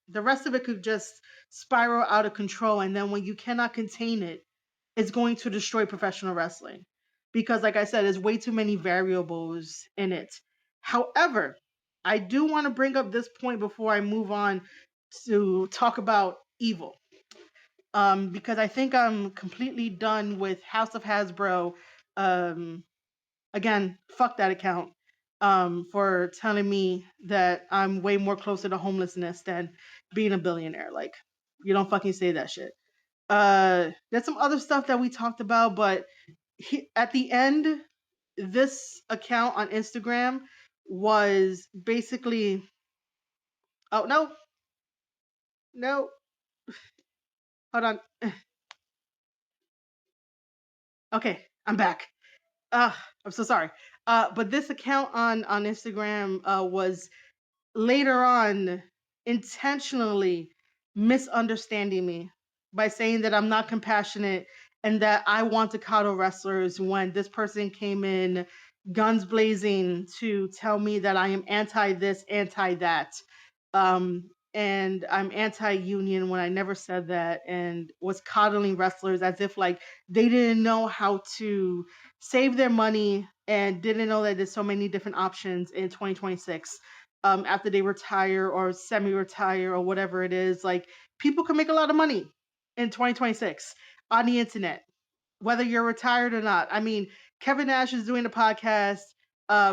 The rest of it could just spiral out of control. And then when you cannot contain it, it's going to destroy professional wrestling. Because, like I said, there's way too many variables in it. However, I do want to bring up this point before I move on to talk about evil. Because I think I'm completely done with House of Hasbro. Um, Again, fuck that account for telling me that I'm way more closer to homelessness than being a billionaire. Like, you don't fucking say that shit. There's some other stuff that we talked about, but at the end, this account on Instagram was basically, oh no, no, hold on. Okay, I'm back. uh I'm so sorry. But this account on Instagram was later on intentionally misunderstanding me by saying that I'm not compassionate and that I want to coddle wrestlers, when this person came in guns blazing to tell me that I am anti this, anti that. and I'm anti-union when I never said that, and was coddling wrestlers as if like they didn't know how to save their money and didn't know that there's so many different options in 2026 after they retire or semi-retire or whatever it is. Like people can make a lot of money in 2026 on the internet whether you're retired or not. I mean, Kevin Nash is doing a podcast.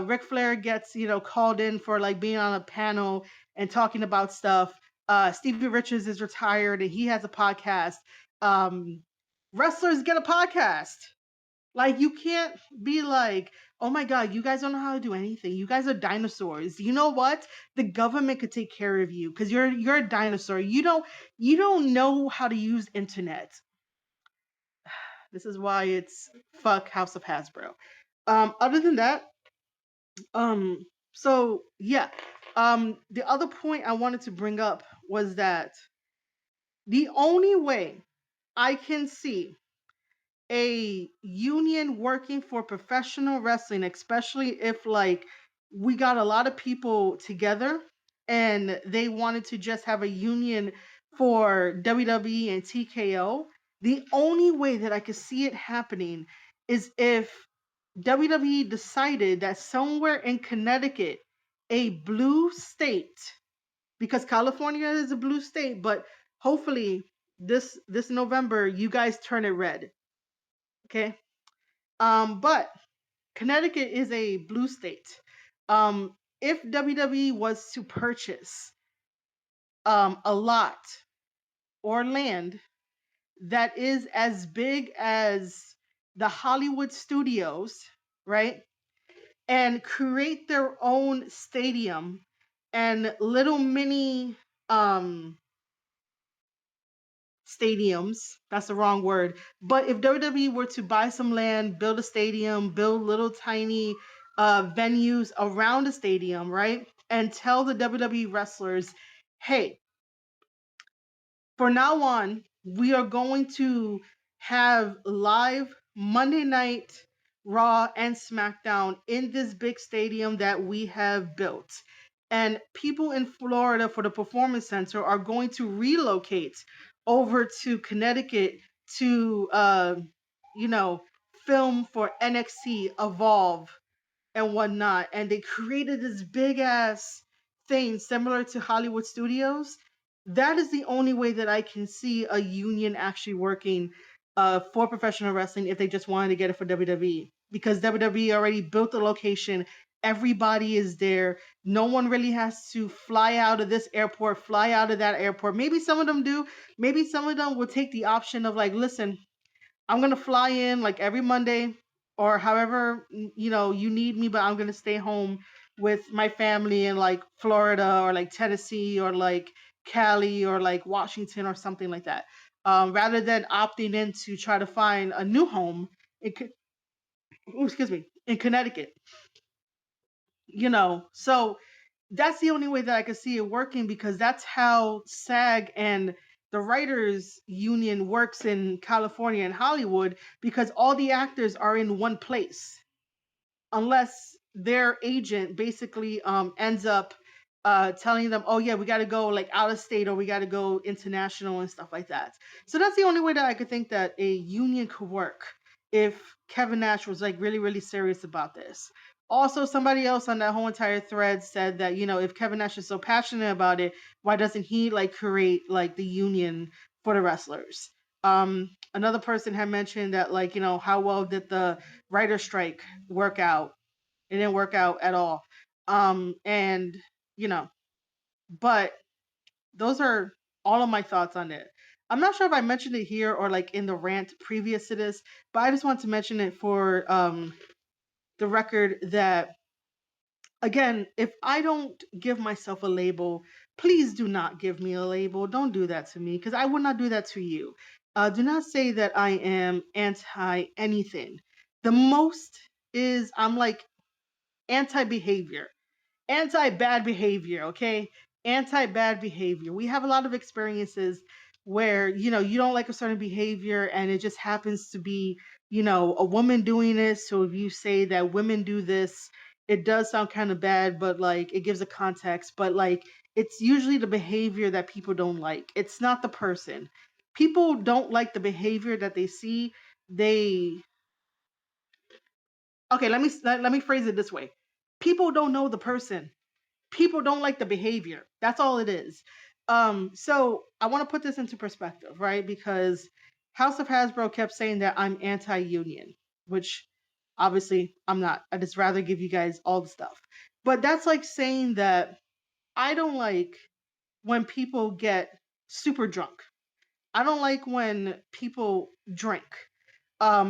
Ric Flair gets, called in for like being on a panel and talking about stuff. Stevie Richards is retired and he has a podcast. Um, Wrestlers get a podcast. Like you can't be like, oh my God, you guys don't know how to do anything. You guys are dinosaurs. You know what? The government could take care of you because you're a dinosaur. You don't know how to use internet. This is why it's fuck House of Hasbro. Other than that, so yeah. The other point I wanted to bring up was that the only way I can see a union working for professional wrestling, especially if like we got a lot of people together and they wanted to just have a union for WWE and TKO, the only way that I could see it happening is if WWE decided that somewhere in Connecticut, a blue state, because California is a blue state, but hopefully this November you guys turn it red. Okay. But Connecticut is a blue state. If WWE was to purchase a lot or land that is as big as the Hollywood studios, right? And create their own stadium and little mini um stadiums. That's the wrong word. But if WWE were to buy some land, build a stadium, build little tiny venues around the stadium, right? And tell the WWE wrestlers, hey, for now on, we are going to have live Monday night Raw and SmackDown in this big stadium that we have built. And people in Florida for the Performance Center are going to relocate over to Connecticut to, you know, film for NXT Evolve and whatnot. And they created this big ass thing similar to Hollywood studios. That is the only way that I can see a union actually working for professional wrestling if they just wanted to get it for WWE. Because WWE already built the location. Everybody is there. No one really has to fly out of this airport, fly out of that airport. Maybe some of them do. Maybe some of them will take the option of like, listen, I'm gonna fly in like every Monday or however you need me, but I'm gonna stay home with my family in like Florida or like Tennessee or like Cali or like Washington or something like that. Rather than opting in to try to find a new home in, excuse me, in Connecticut. So that's the only way that I could see it working because that's how SAG and the writers union works in California and Hollywood because all the actors are in one place unless their agent basically ends up telling them, oh yeah, we got to go like out of state or we got to go international and stuff like that. So that's the only way that I could think that a union could work if Kevin Nash was like really, really serious about this. Also, somebody else on that whole entire thread said that, if Kevin Nash is so passionate about it, why doesn't he like create like the union for the wrestlers? Another person had mentioned that like, how well did the writer strike work out? It didn't work out at all. And you know, but those are all of my thoughts on it. I'm not sure if I mentioned it here or like in the rant previous to this, but I just want to mention it for the record that again, if I don't give myself a label, please do not give me a label. Don't do that to me because I would not do that to you. Do not say that I am anti anything. The most is I'm like anti behavior, anti bad behavior, okay? Anti bad behavior. We have a lot of experiences where, you don't like a certain behavior and it just happens to be, a woman doing this. So if you say that women do this, it does sound kind of bad, but like it gives a context. But like it's usually the behavior that people don't like. It's not the person. People don't like the behavior that they see. They Okay, let me phrase it this way. People don't know the person. People don't like the behavior. That's all it is. So I want to put this into perspective, right? Because House of Hasbro kept saying that I'm anti-union, which obviously I'm not. I just rather give you guys all the stuff. But that's like saying that I don't like when people get super drunk. I don't like when people drink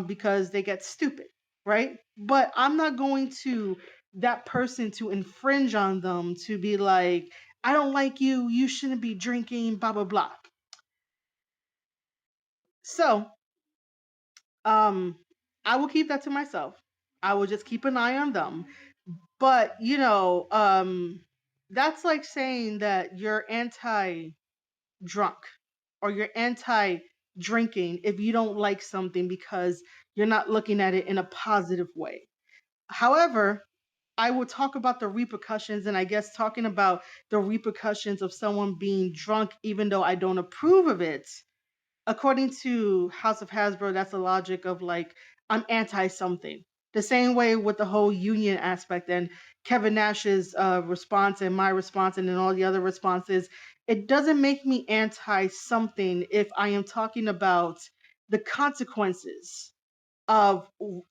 because they get stupid, right? But I'm not going to that person to infringe on them to be like, I don't like you, you shouldn't be drinking, blah blah blah. So um I will keep that to myself. I will just keep an eye on them. But that's like saying that you're anti drunk or you're anti drinking if you don't like something because you're not looking at it in a positive way. However, I will talk about the repercussions, and I guess talking about the repercussions of someone being drunk, even though I don't approve of it. According to House of Hasbro, that's the logic of like, I'm anti something. The same way with the whole union aspect and Kevin Nash's response and my response and then all the other responses. It doesn't make me anti something if I am talking about the consequences of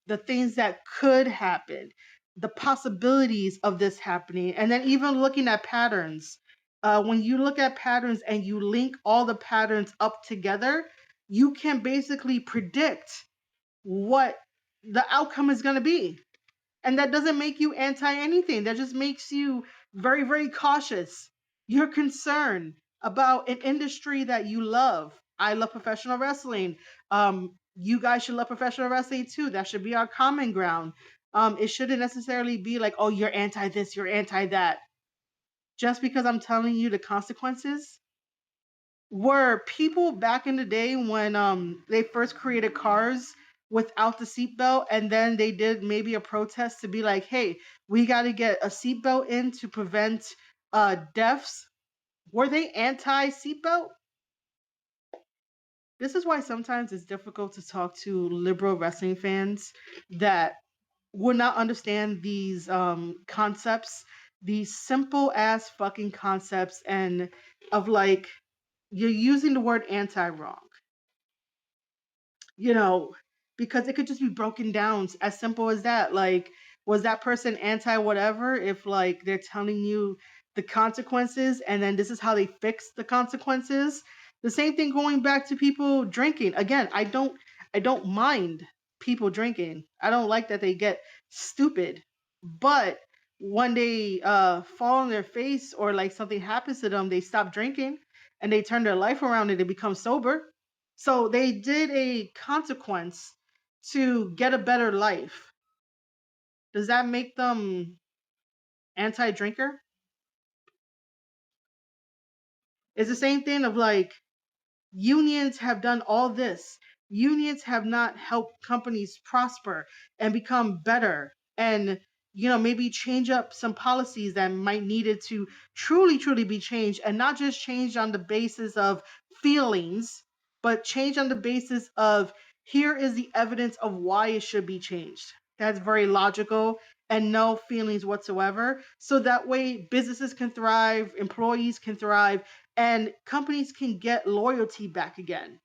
the things that could happen, the possibilities of this happening, and then even looking at patterns. When you look at patterns and you link all the patterns up together, you can basically predict what the outcome is going to be. And that doesn't make you anti anything. That just makes you very, very cautious. You're concerned about an industry that you love. I love professional wrestling. You guys should love professional wrestling too. That should be our common ground. It shouldn't necessarily be like, oh, you're anti this, you're anti that. Just because I'm telling you the consequences. Were people back in the day when they first created cars without the seatbelt and then they did maybe a protest to be like, hey, we got to get a seatbelt in to prevent deaths? Were they anti seatbelt? This is why sometimes it's difficult to talk to liberal wrestling fans that would not understand these concepts, these simple ass fucking concepts, and of like, you're using the word anti wrong, you know, because it could just be broken down as simple as that. Like, was that person anti whatever if like they're telling you the consequences and then this is how they fix the consequences? The same thing going back to people drinking. Again, I don't mind people drinking. I don't like that they get stupid. But when they fall on their face or like something happens to them, they stop drinking and they turn their life around and they become sober. So they did a consequence to get a better life. Does that make them anti-drinker? It's the same thing of like, unions have done all this. Unions have not helped companies prosper and become better and maybe change up some policies that might needed to truly be changed, and not just changed on the basis of feelings, but change on the basis of here is the evidence of why it should be changed. That's very logical and no feelings whatsoever. So that way businesses can thrive, employees can thrive, and companies can get loyalty back again.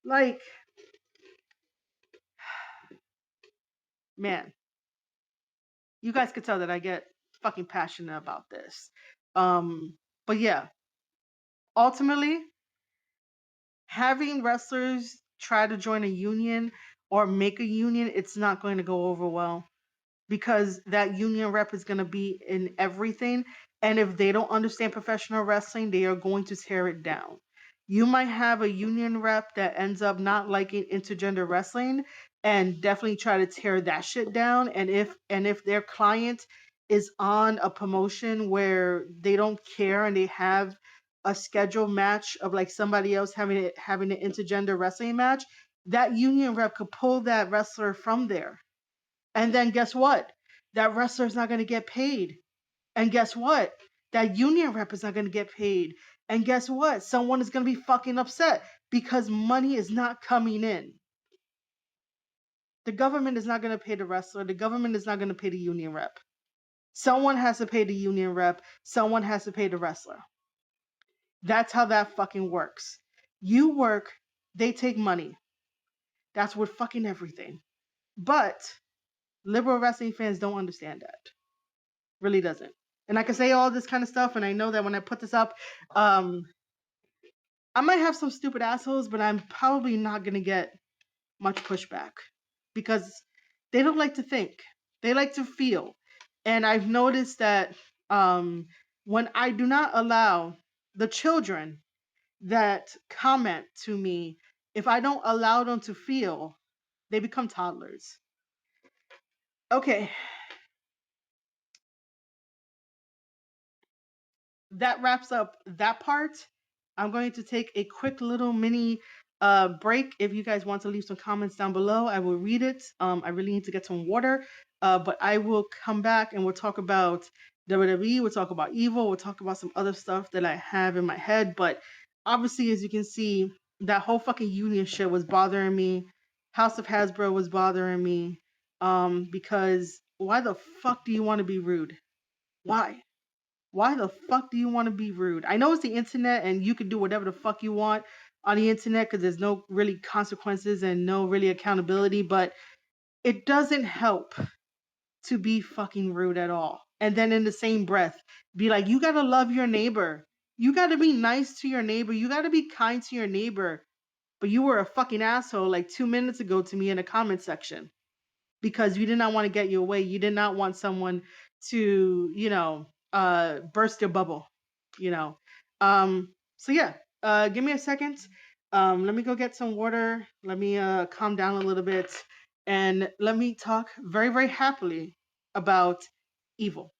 Like, man, you guys could tell that I get fucking passionate about this. But yeah, ultimately, having wrestlers try to join a union or make a union, it's not going to go over well, because that union rep is going to be in everything. And if they don't understand professional wrestling, they are going to tear it down. You might have a union rep that ends up not liking intergender wrestling and definitely try to tear that shit down. And if their client is on a promotion where they don't care and they have a scheduled match of like somebody else having an intergender wrestling match, that union rep could pull that wrestler from there, and then guess what? That wrestler's not going to get paid. And guess what? That union rep is not going to get paid. And guess what? Someone is going to be fucking upset because money is not coming in. The government is not going to pay the wrestler. The government is not going to pay the union rep. Someone has to pay the union rep. Someone has to pay the wrestler. That's how that fucking works. You work, they take money. That's with fucking everything. But liberal wrestling fans don't understand that. Really doesn't. And I can say all this kind of stuff, and I know that when I put this up, I might have some stupid assholes, but I'm probably not going to get much pushback because they don't like to think. They like to feel. And I've noticed that when I do not allow the children that comment to me, if I don't allow them to feel, they become toddlers. Okay. That wraps up that part. I'm going to take a quick little mini break. If you guys want to leave some comments down below, I will read it. I really need to get some water, but I will come back and we'll talk about WWE. We'll talk about Evil. We'll talk about some other stuff that I have in my head. But obviously, as you can see, that whole fucking union shit was bothering me. House of Hasbro was bothering me because why the fuck do you want to be rude? Why? Why the fuck do you want to be rude? I know it's the internet and you can do whatever the fuck you want on the internet because there's no really consequences and no really accountability, but it doesn't help to be fucking rude at all. And then in the same breath, be like, you gotta love your neighbor. You gotta be nice to your neighbor. You gotta be kind to your neighbor. But you were a fucking asshole like 2 minutes ago to me in the comment section because you did not want to get your way. You did not want someone to, burst your bubble, you know. So yeah, give me a second. Let me go get some water. Let me calm down a little bit and let me talk very, very happily about Evil.